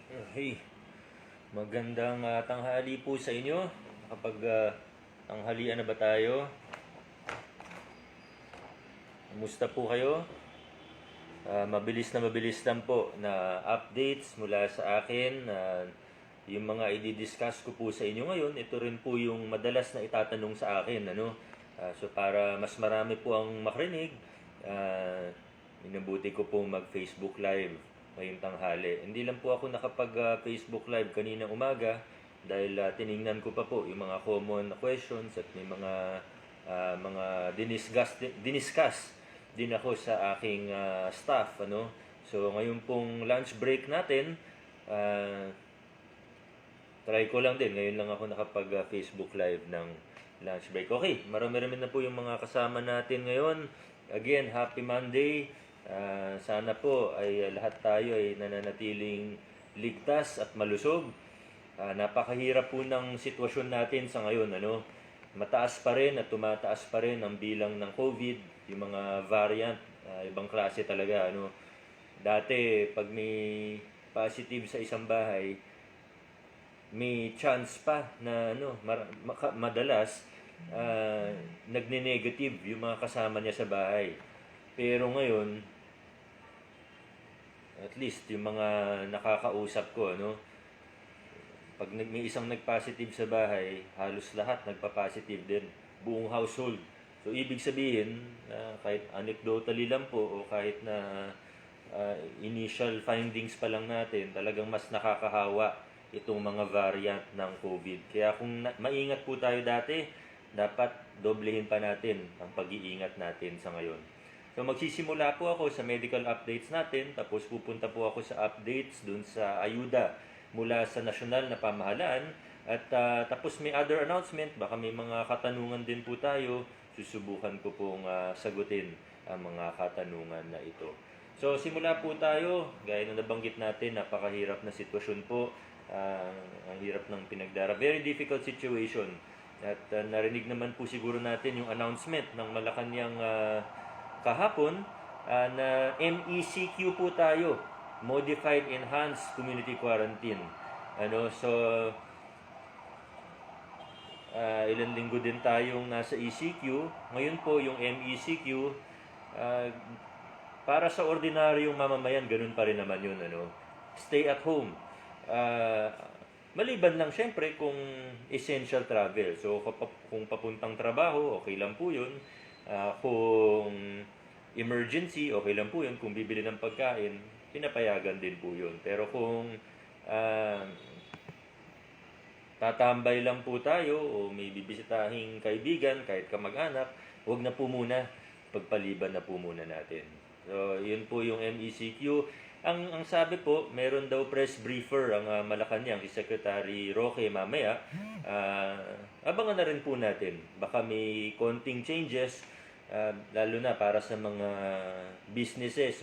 Hey, magandang tanghali po sa inyo. Kapag tanghalian na ba tayo? Kumusta po kayo? Mabilis lang po na updates mula sa akin. Yung mga i-discuss ko po sa inyo ngayon, ito rin po yung madalas na itatanong sa akin. So para mas marami po ang makrinig, inabuti ko po mag-Facebook Live ngayong tanghali. Hindi lang po ako nakapag-Facebook Live kanina umaga dahil tiningnan ko pa po yung mga common questions at may mga diniscuss din ako sa aking staff. So ngayon pong lunch break natin, uh, try ko lang din. Ngayon lang ako nakapag-Facebook Live ng lunch break. Okay, marami-rami na po yung mga kasama natin ngayon. Again, happy Monday. Sana po ay lahat tayo ay nananatiling ligtas at malusog. Napakahirap po ng sitwasyon natin sa ngayon. Mataas pa rin at tumataas pa rin ang bilang ng COVID, yung mga variant, ibang klase talaga. Dati, pag may positive sa isang bahay, may chance pa na madalas nagne-negative yung mga kasama niya sa bahay. Pero ngayon, at least yung mga nakakausap ko, pag may isang nag-positive sa bahay, halos lahat nagpa-positive din. Buong household. So, ibig sabihin, kahit anecdotally lang po o kahit na initial findings pa lang natin, talagang mas nakakahawa itong mga variant ng COVID. Kaya kung maingat po tayo dati, dapat doblehin pa natin ang pag-iingat natin sa ngayon. So magsisimula po ako sa medical updates natin, tapos pupunta po ako sa updates dun sa ayuda mula sa nasyonal na pamahalaan, at tapos may other announcement, baka may mga katanungan din po tayo, susubukan ko pong sagutin ang mga katanungan na ito. So simula po tayo, gaya na nabanggit natin, napakahirap na sitwasyon po, ang hirap ng very difficult situation. At narinig naman po siguro natin yung announcement ng Malacanang kahapon, na MECQ po tayo, Modified Enhanced Community Quarantine. So ilang linggo din tayong nasa ECQ. Ngayon po yung MECQ, para sa ordinaryong mamamayan, ganun pa rin naman yun. Stay at home. Maliban lang syempre kung essential travel. So kung papuntang trabaho, okay lang po yun. Kung emergency, okay lang po yun. Kung bibili ng pagkain, pinapayagan din po yun. Pero kung tatambay lang po tayo o may bibisitahing kaibigan, kahit kamag-anak, huwag na po muna. Pagpaliban na po muna natin. So, yun po yung MECQ. Ang sabi po, meron daw press briefer ang Malacanang, si Secretary Roque mamaya. Abangan na rin po natin. Baka may konting changes, lalo na para sa mga businesses,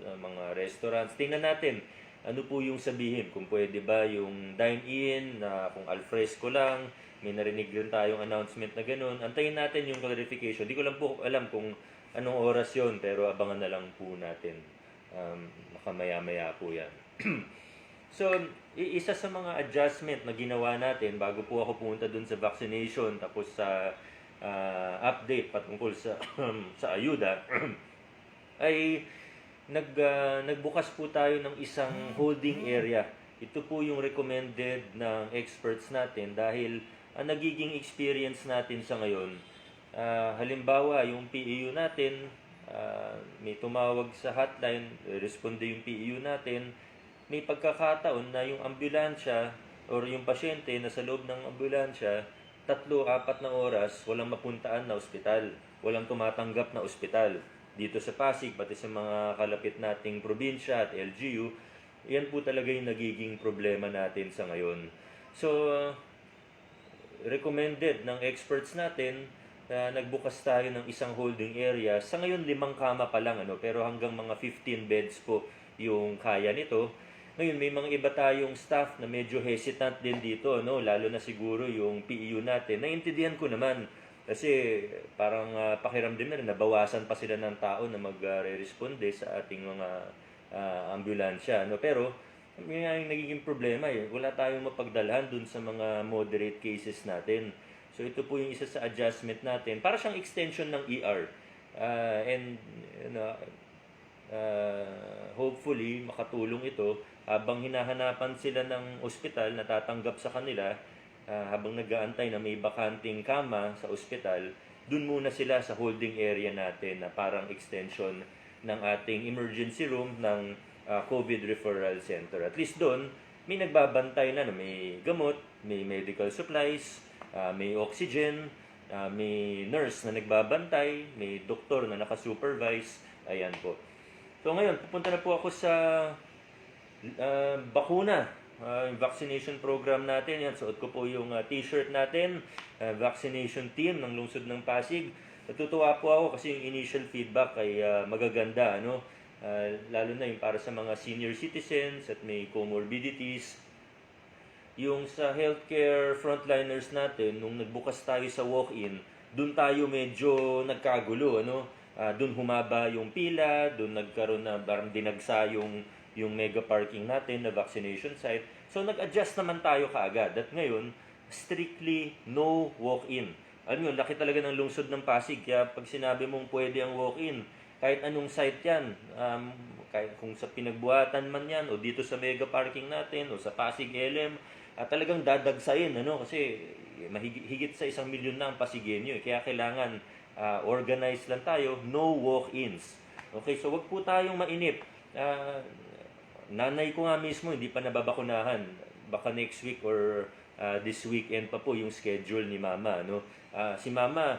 mga restaurants. Tingnan natin ano po yung sabihin, kung pwede ba yung dine-in, na kung alfresco lang. May narinig rin tayong announcement na ganun. Antayin natin yung clarification. Di ko lang po alam kung anong oras yon, pero abangan na lang po natin. Baka maya-maya po yan. So, isa sa mga adjustment na ginawa natin bago po ako pumunta dun sa vaccination, tapos sa update patungkol sa sa ayuda, ay nagbukas po tayo ng isang holding area. Ito po yung recommended ng experts natin dahil ang nagiging experience natin sa ngayon, halimbawa yung PEU natin, may tumawag sa hotline, responde yung PEU natin, may pagkakataon na yung ambulansya or yung pasyente na sa loob ng ambulansya, 3-4 na oras, walang mapuntaan na ospital, walang tumatanggap na ospital. Dito sa Pasig, pati sa mga kalapit nating probinsya at LGU, yan po talaga yung nagiging problema natin sa ngayon. So, recommended ng experts natin na nagbukas tayo ng isang holding area. Sa ngayon, 5 kama pa lang, pero hanggang mga 15 beds po yung kaya nito. Ngayon, may mga iba tayong staff na medyo hesitant din dito, lalo na siguro yung PEU natin. Naiintindihan ko naman kasi parang pakiramdam na rin, nabawasan pa sila ng tao na magre-responde sa ating mga ambulansya. Pero Yun nga yung nagiging problema eh. Wala tayong mapagdalhan dun sa mga moderate cases natin. So ito po yung isa sa adjustment natin. Para siyang extension ng ER. And you know, hopefully makatulong ito habang hinahanapan sila ng ospital na tatanggap sa kanila, habang nag-aantay na may bakanting kama sa ospital, dun muna sila sa holding area natin na parang extension ng ating emergency room ng COVID Referral Center. At least doon, may nagbabantay na may gamot, may medical supplies, may oxygen, may nurse na nagbabantay, may doktor na nakasupervise. Ayan po. So ngayon, pupunta na po ako sa bakuna. Yung vaccination program natin. Yan, suot ko po yung t-shirt natin. Vaccination team ng lungsod ng Pasig. Natutuwa po ako kasi yung initial feedback ay magaganda. Ano? Lalo na yung para sa mga senior citizens at may comorbidities. Yung sa healthcare frontliners natin, nung nagbukas tayo sa walk-in, dun tayo medyo nagkagulo. Ano? Dun humaba yung pila, dun nagkaroon na parang dinagsa yung mega parking natin na vaccination site. So nag-adjust naman tayo kaagad. At ngayon, strictly no walk-in. Alam nyo, laki talaga ng lungsod ng Pasig. Kaya pag sinabi mong pwede ang walk-in, kahit anong site yan, kahit kung sa Pinagbuhatan man yan, o dito sa mega parking natin, o sa Pasig LM, talagang dadagsayin. Ano? Kasi higit sa 1 milyon na ang Pasigenyo. Kaya kailangan organize lang tayo, no walk-ins. Okay, so wag po tayong mainip. Nanay ko nga mismo hindi pa nababakunahan. Baka next week or this weekend pa po yung schedule ni Mama, no? Si Mama,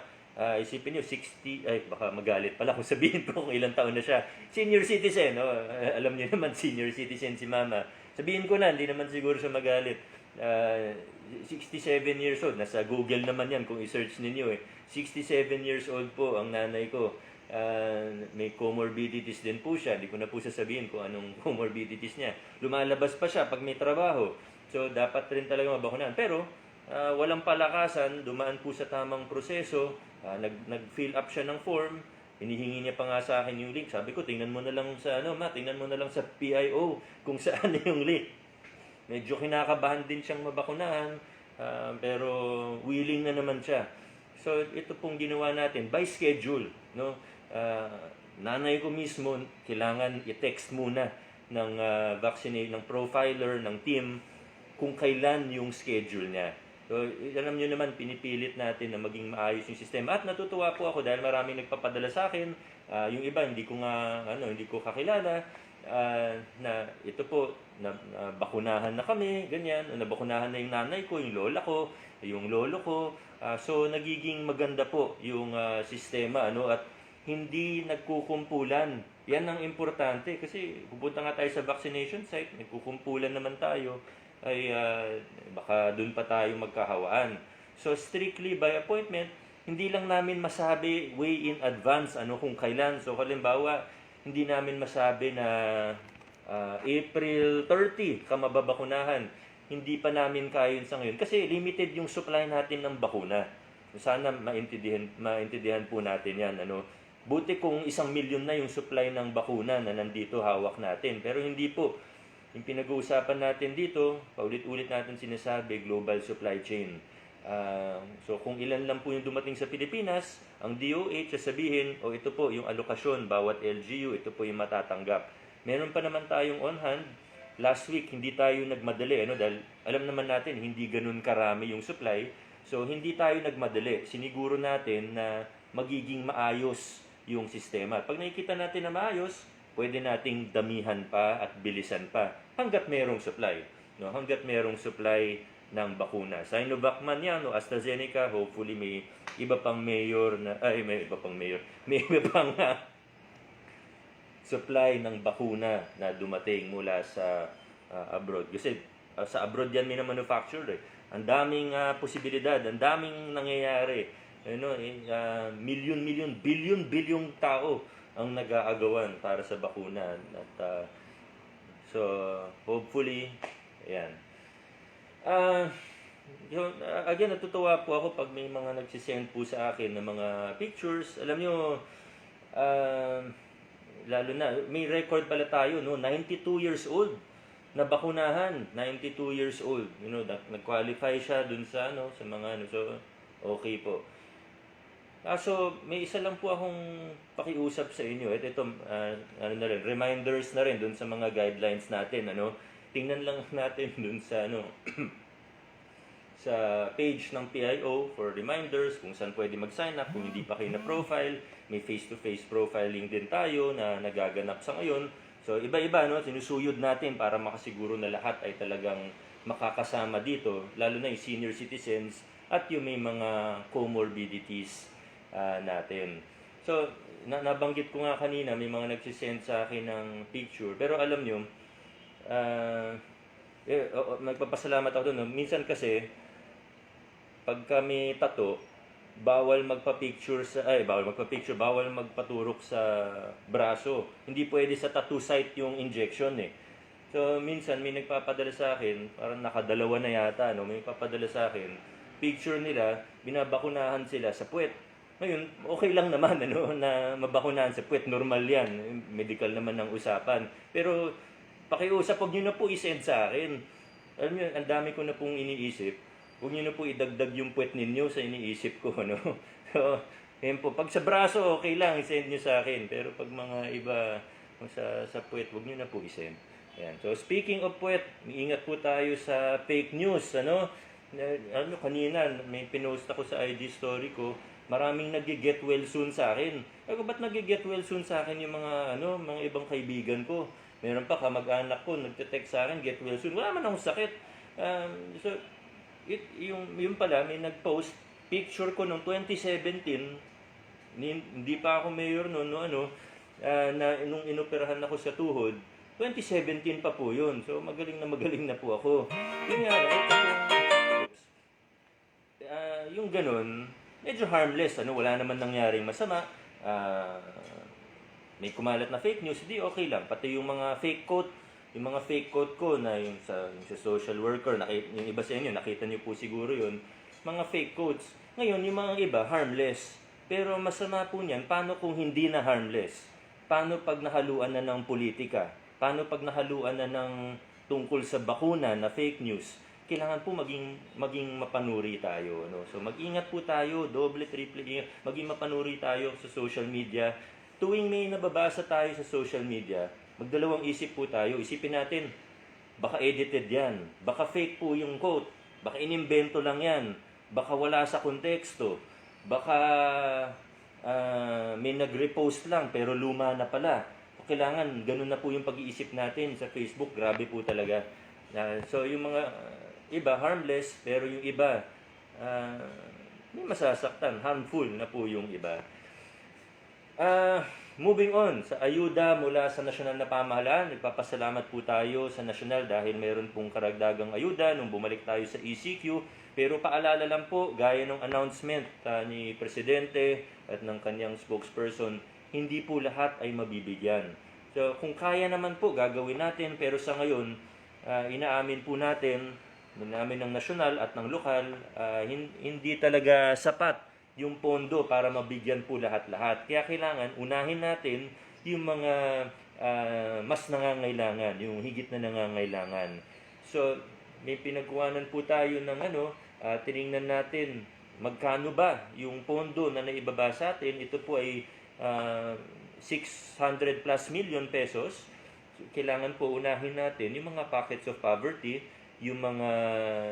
isipin niyo 60, baka magalit pala kung sabihin ko kung ilang taon na siya. Senior citizen, no? Alam niyo naman senior citizen si Mama. Sabihin ko na, hindi naman siguro siya magalit. 67 years old, nasa Google naman yan kung i-search ninyo eh. 67 years old po ang nanay ko. May comorbidities din po siya. Hindi ko na po sasabihin kung anong comorbidities niya. Lumalabas pa siya pag may trabaho. So, dapat rin talaga mabakunahan. Pero, walang palakasan, dumaan po sa tamang proseso. Nag-fill up siya ng form. Hinihingi niya pa nga sa akin yung link. Sabi ko, tingnan mo na lang sa tingnan mo na lang sa PIO kung saan yung link. Medyo kinakabahan din siyang mabakunahan. Pero willing na naman siya. So, ito pong ginawa natin by schedule, no? Nanay ko mismo kailangan i-text muna ng ng profiler ng team kung kailan yung schedule niya. So, alam niyo naman, pinipilit natin na maging maayos yung sistema. At natutuwa po ako dahil maraming nagpapadala sa akin. Yung iba, hindi ko kakilala. Na ito po, bakunahan na kami, ganyan. Nabakunahan na yung nanay ko, yung lola ko, yung lolo ko. So, nagiging maganda po yung sistema, ano, at hindi nagkukumpulan. Yan ang importante kasi pupunta nga tayo sa vaccination site, nagkukumpulan naman tayo, ay baka dun pa tayo magkahawaan. So, strictly by appointment, hindi lang namin masabi way in advance ano kung kailan. So, halimbawa, hindi namin masabi na April 30 ka mababakunahan. Hindi pa namin kaya yun sa ngayon. Kasi limited yung supply natin ng bakuna. Sana maintindihan po natin yan. Ano? Buti kung 1 milyon na yung supply ng bakuna na nandito hawak natin. Pero hindi po. Yung pinag-uusapan natin dito, paulit-ulit natin sinasabi, global supply chain. So kung ilan lang po yung dumating sa Pilipinas, ang DOH sasabihin, ito po yung alokasyon, bawat LGU, ito po yung matatanggap. Meron pa naman tayong on hand. Last week, hindi tayo nagmadali, dahil alam naman natin, hindi ganun karami yung supply. So, hindi tayo nagmadali. Siniguro natin na magiging maayos yung sistema. Pag nakikita natin na maayos, pwede nating damihan pa at bilisan pa hanggat merong supply. No? Hanggat merong supply ng bakuna. Sinovac man yan o AstraZeneca, hopefully may iba pang mayor na, may iba pang supply ng bakuna na dumating mula sa abroad. Kasi sa abroad yan mina-manufacture eh. Ang daming posibilidad, ang daming nangyayari. Billion tao ang nag-aagawan para sa bakuna. At, so, hopefully, ayan. Again, natutuwa po ako pag may mga nagsisend po sa akin ng mga pictures. Alam nyo, lalo na, may record pala tayo, 92 years old. nabakunahan, 92 years old. Nag-qualify siya dun sa sa mga so okay po. So may isa lang po akong pakiusap sa inyo. Ito na rin, reminders na rin dun sa mga guidelines natin, Tingnan lang natin dun sa sa page ng PIO for reminders kung saan pwede mag-sign up kung hindi pa kayo na profile. May face-to-face profiling din tayo na nagaganap sa ngayon. So iba-iba sinusuyod natin para makasiguro na lahat ay talagang makakasama dito, lalo na yung senior citizens at yung may mga comorbidities natin. So nabanggit ko nga kanina, may mga nagsisend sa akin ng picture, pero alam nyo, nagpapasalamat ako doon. Minsan kasi pag kami tato, bawal magpa-picture, bawal magpaturok sa braso. Hindi pwede sa tattoo site yung injection eh. So minsan may nagpapadala sa akin, parang nakadalawa na yata, may nagpapadala sa akin, picture nila, binabakunahan sila sa puwet. Ngayon, okay lang naman na mabakunahan sa puwet, normal yan, medical naman ang usapan. Pero pakiusap, huwag nyo na po isend sa akin. Alam nyo, ang dami ko na pong iniisip. Huwag nyo na po idagdag yung puwet ninyo sa iniisip ko, So, yun po. Pag sa braso, okay lang, isend nyo sa akin. Pero pag mga iba sa puwet, huwag nyo na po isend. Ayan. So, speaking of puwet, ingat po tayo sa fake news, Kanina, may pinost ako sa IG story ko, maraming nag-get well soon sa akin. Ba't nag-get well soon sa akin yung mga ibang kaibigan ko? Meron pa kamag-anak ko, nagte-text sa akin, get well soon. Wala man akong sakit. So, yung pala, may nag-post, picture ko noong 2017, hindi pa ako mayor noon, nung inoperahan ako sa tuhod, 2017 pa po yun. So, magaling na po ako. Yun nga, yung ganun, medyo harmless, wala naman nangyaring masama. May kumalat na fake news, di okay lang. Pati yung mga fake quote ko na yung sa social worker, yung iba sa inyo, nakita niyo po siguro yun, mga fake quotes. Ngayon, yung mga iba, harmless. Pero masama po niyan, paano kung hindi na harmless? Paano pag nahaluan na ng politika? Paano pag nahaluan na ng tungkol sa bakuna na fake news? Kailangan po maging mapanuri tayo. So mag-ingat po tayo, doble, triple ingat, maging mapanuri tayo sa social media. Tuwing may nababasa tayo sa social media, magdalawang isip po tayo. Isipin natin, baka edited yan, baka fake po yung quote, baka inimbento lang yan, baka wala sa konteksto, baka may nag-repost lang pero luma na pala. Kailangan, ganun na po yung pag-iisip natin sa Facebook, grabe po talaga. So yung mga iba, harmless, pero yung iba, may masasaktan, harmful na po yung iba. Moving on, sa ayuda mula sa nasyonal na pamahalaan, nagpapasalamat po tayo sa nasyonal dahil meron pong karagdagang ayuda nung bumalik tayo sa ECQ. Pero paalala lang po, gaya ng announcement ni Presidente at ng kanyang spokesperson, hindi po lahat ay mabibigyan. So kung kaya naman po, gagawin natin. Pero sa ngayon, inaamin po namin ng nasyonal at ng lokal, hindi talaga sapat yung pondo para mabigyan po lahat-lahat. Kaya kailangan unahin natin yung mga mas nangangailangan, yung higit na nangangailangan. So, may pinagkuhanan po tayo ng tiningnan natin magkano ba yung pondo na naibaba sa atin. Ito po ay 600 plus million pesos. So, kailangan po unahin natin yung mga pockets of poverty, yung mga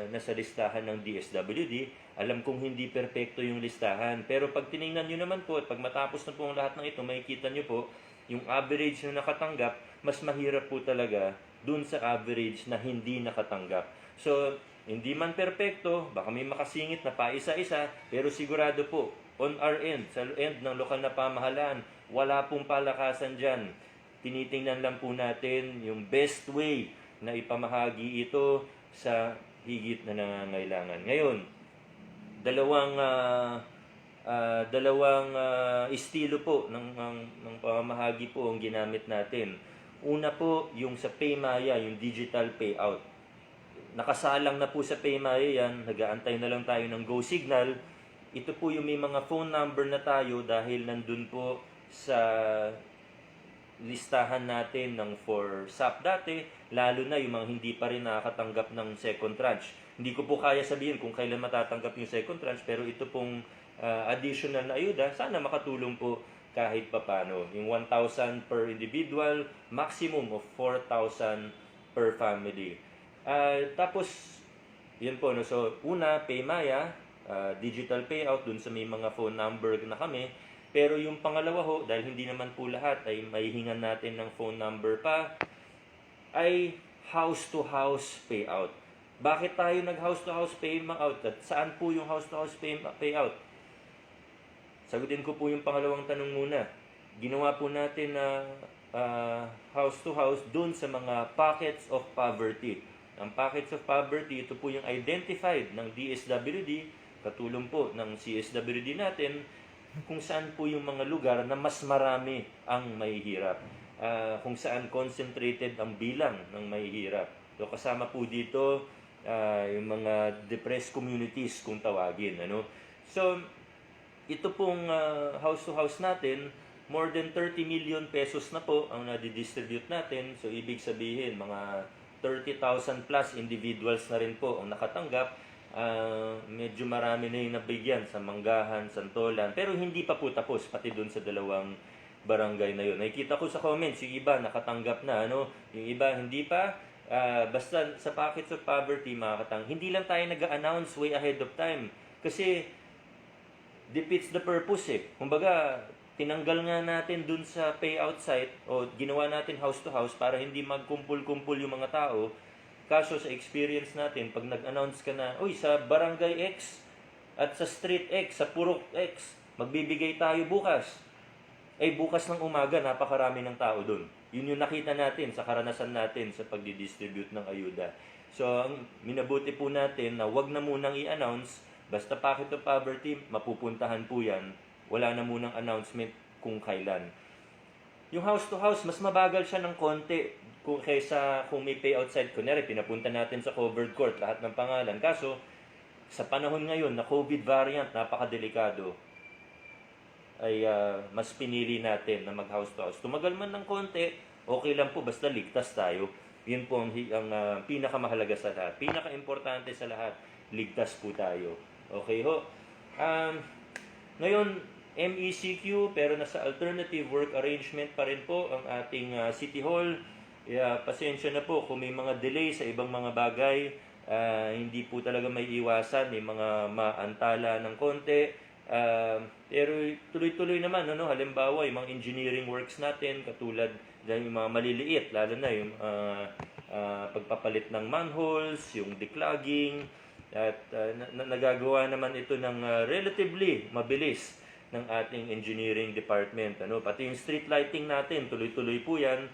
nasa listahan ng DSWD. Alam kong hindi perpekto yung listahan. Pero pag tinignan nyo naman po, at pag matapos na po ang lahat ng ito, makikita nyo po, yung average na nakatanggap, mas mahirap po talaga dun sa average na hindi nakatanggap. So, hindi man perpekto, baka may makasingit na paisa-isa, pero sigurado po, on our end, sa end ng lokal na pamahalaan, wala pong palakasan dyan. Tinitingnan lang po natin yung best way na ipamahagi ito sa higit na nangangailangan. Ngayon, dalawang estilo po ng pamamahagi po ang ginamit natin. Una po, yung sa PayMaya, yung digital payout. Nakasalang na po sa PayMaya yan, nag-aantay na lang tayo ng Go Signal. Ito po yung may mga phone number na tayo dahil nandun po sa listahan natin ng for SAP dati, lalo na yung mga hindi pa rin nakakatanggap ng second tranche. Hindi ko po kaya sabihin kung kailan matatanggap yung second tranche, pero ito pong additional na ayuda, sana makatulong po kahit papano. Yung 1,000 per individual, maximum of 4,000 per family. Tapos, yun po, no? So, una, PayMaya, digital payout dun sa may mga phone number na kami. Pero yung pangalawa ho, dahil hindi naman po lahat ay maihingan natin ng phone number pa, ay house-to-house payout. Bakit tayo nag-house-to-house payout? At saan po yung house-to-house payout? Sagutin ko po yung pangalawang tanong muna. Ginawa po natin na house-to-house dun sa mga pockets of poverty. Ang pockets of poverty, ito po yung identified ng DSWD, katulong po ng CSWD natin, kung saan po yung mga lugar na mas marami ang mahihirap. Kung saan concentrated ang bilang ng mahihirap. So kasama po dito yung mga depressed communities kung tawagin. So ito pong house-to-house natin, more than 30 million pesos na po ang nadidistribute natin. So ibig sabihin, mga 30,000 plus individuals na rin po ang nakatanggap. Medyo marami na yung nabigyan sa Manggahan, Santolan, pero hindi pa po tapos, pati dun sa dalawang barangay na yun. Nakikita ko sa comments, yung iba nakatanggap na, yung iba hindi pa. Basta sa Pockets of Poverty, hindi lang tayo nag-announce way ahead of time. Kasi defeats the purpose eh. Kumbaga, tinanggal nga natin dun sa payout site o ginawa natin house to house para hindi magkumpul-kumpul yung mga tao. Kaso sa experience natin, pag nag-announce ka na, uy, sa Barangay X at sa Street X, sa Purok X, magbibigay tayo bukas. Bukas ng umaga, napakarami ng tao dun. Yun yung nakita natin sa karanasan natin sa pagdidistribute ng ayuda. So, minabuti po natin na wag na munang i-announce, basta Pocket of Poverty, mapupuntahan po yan. Wala na munang announcement kung kailan. Yung house to house, mas mabagal siya ng konti kaysa kung may payout side. Kunyari, pinapunta natin sa covered court lahat ng pangalan. Kaso, sa panahon ngayon na COVID variant, napakadelikado, ay mas pinili natin na mag-house to house. Tumagal man ng konti, okay lang po, basta ligtas tayo. Yun po ang pinakamahalaga sa lahat. Pinaka-importante sa lahat, ligtas po tayo. Okay ho? Ngayon, MECQ, pero nasa alternative work arrangement pa rin po ang ating City Hall. Pasensya na po kung may mga delay sa ibang mga bagay. Hindi po talaga may iwasan, may mga maantala ng konti. Pero tuloy-tuloy naman, halimbawa, yung mga engineering works natin, katulad yung mga maliliit, lalo na yung pagpapalit ng manholes, yung declogging, at nagagawa naman ito ng relatively mabilis ng ating engineering department. Pati yung street lighting natin, tuloy-tuloy po yan.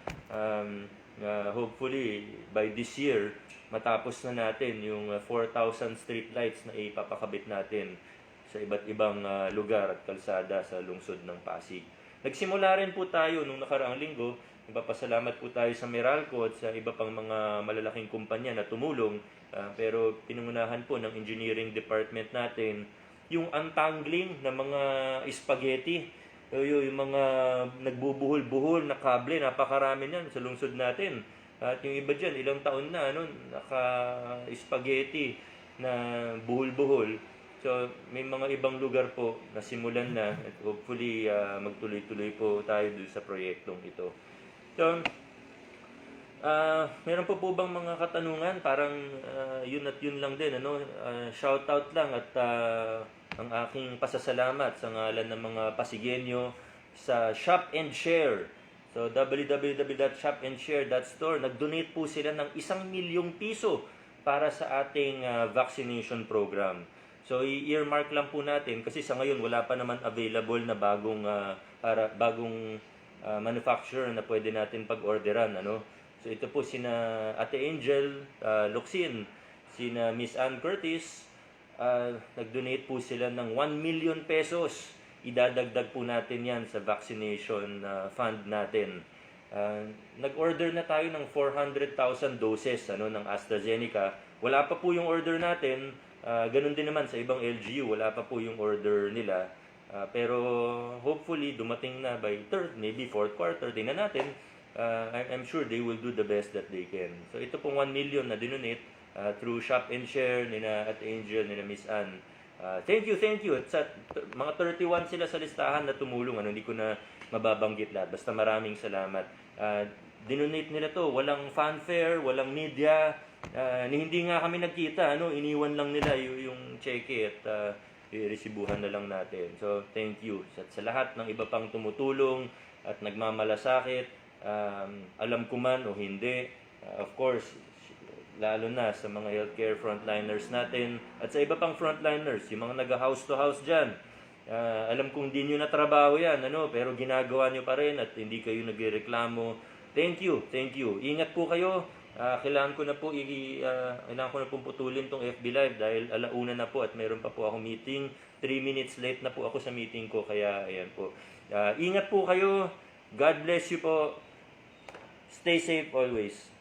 Hopefully, by this year, matapos na natin yung 4,000 street lights na ipapakabit natin sa iba't ibang lugar at kalsada sa lungsod ng Pasig. Nagsimula rin po tayo nung nakaraang linggo. Nagpapasalamat po tayo sa Meralco at sa iba pang mga malalaking kumpanya na tumulong. Pero pinungunahan po ng engineering department natin yung untangling ng mga spaghetti. Yung mga nagbubuhol-buhol na kable, napakarami niyan sa lungsod natin. At yung iba dyan, ilang taon na, naka-spaghetti na buhol-buhol. So, may mga ibang lugar po na simulan na at hopefully magtuloy-tuloy po tayo dun sa proyektong ito. So, meron po bang mga katanungan? Parang yun at yun lang din. Shoutout lang at ang aking pasasalamat sa ngalan ng mga Pasigenyo sa Shop and Share. So, www.shopandshare.store. Nag-donate po sila ng 1,000,000 piso para sa ating vaccination program. So, i-earmark lang po natin kasi sa ngayon wala pa naman available na bagong manufacturer na pwede natin pag-orderan. So, ito po sina Ate Angel Luxin, sina Miss Ann Curtis, nag-donate po sila ng 1,000,000 pesos. Idadagdag po natin yan sa vaccination fund natin. Nag-order na tayo ng 400,000 doses ng AstraZeneca. Wala pa po yung order natin. Ganun din naman sa ibang LGU, wala pa po yung order nila. Pero hopefully dumating na by third, maybe fourth quarter, tingnan natin. I'm sure they will do the best that they can. So ito pong 1 million na dinonate through Shop and Share nina at Angel, nina Miss Ann. Thank you, thank you. Mga 31 sila sa listahan na tumulong. Hindi ko na mababanggit lahat. Basta maraming salamat. Dinonate nila to. Walang fanfare, walang media. Hindi nga kami nagkita. Iniwan lang nila yung cheque at i-resibuhan na lang natin. So, thank you. Sa lahat ng iba pang tumutulong at nagmamalasakit, alam ko man o hindi, of course, lalo na sa mga healthcare frontliners natin at sa iba pang frontliners, yung mga nag-house to house dyan. Alam kong di nyo na trabaho yan, pero ginagawa nyo pa rin at hindi kayo nagrereklamo. Thank you, thank you. Ingat po kayo. Kailangan ko na pong putulin tong FB Live dahil alauna na po at meron pa po ako meeting. 3 minutes late na po ako sa meeting ko, kaya ayan po. Ingat po kayo. God bless you po. Stay safe always.